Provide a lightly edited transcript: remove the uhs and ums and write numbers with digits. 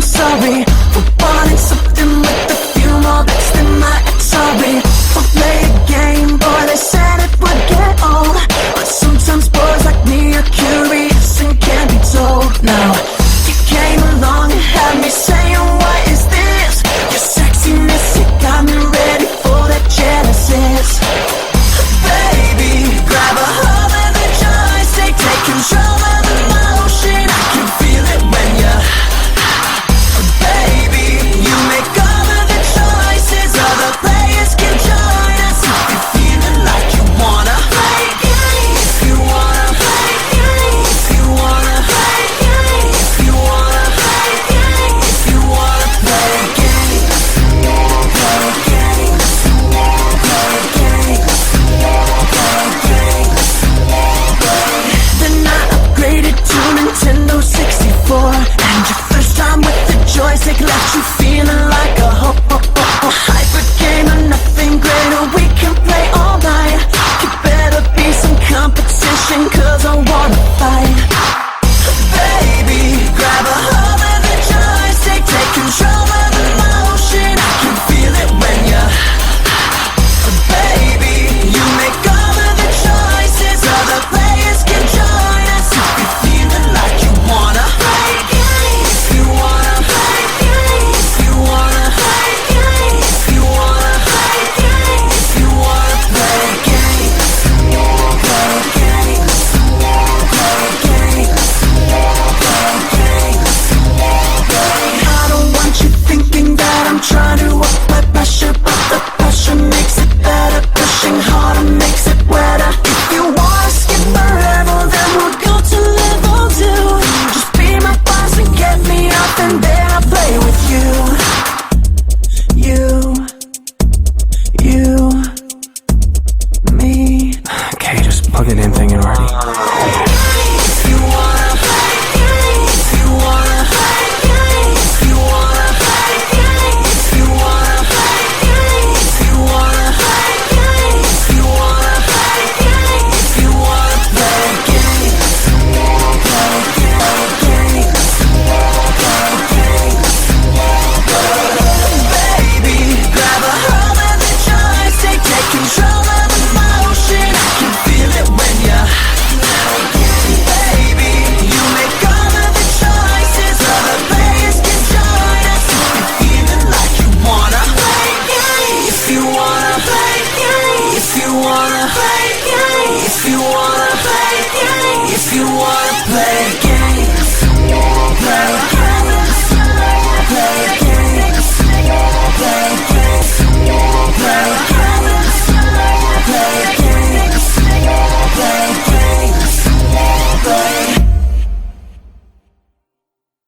sorry for wanting something with a few more bits than my ex. Sorry for playing a game, boy, they said it would get old. But sometimes boys like me are curious and can't be told. Now you came along and had me saying, what is this? Your sexiness, you got me ready for that Genesis. Baby, grab a hold of the joystick, take control of the motion. I can feel it when you, baby, you make all of the choices. Other players can join us if you're feeling like you wanna play games. If you wanna play games. If you wanna play games. If you wanna play games. If you wanna play games. Play games. Play games. Then I upgraded to Nintendo 64, and your first time with the joystick left you feeling like a hyper gamer, nothing greater, we can play all night. You better be some competition, cause I wanna fight. Baby, grab a hold of the joystick, take control of the motion. I can feel it when you, baby, you make all of the choices. Other players can join us if you're feeling like you wanna play games. If you wanna play games. If you wanna play games. If you wanna play games. If you wanna play games. Play games. Play games. Play games. I don't want you thinking that I'm trying to apply pressure, but the pressure makes it better. Pushing harder makes it wetter. If you wanna skip forever, then we'll go to level 2. Just be my boss and get me up, and then I'll play with you. Me. Okay, just plug it in thing and already. If you wanna play games. If you wanna play games. If you wanna play games. If you wanna play games. If you wanna play games. If you wanna play games. If you wanna play games. Play games. Baby, grab a hold of the joystick, take control of the motion. I can feel it when you, baby, you make all of the choices. Other players can join us if you're feeling like you wanna play games. If you wanna play games. If you wanna play games. If you wanna play games. If you wanna play games.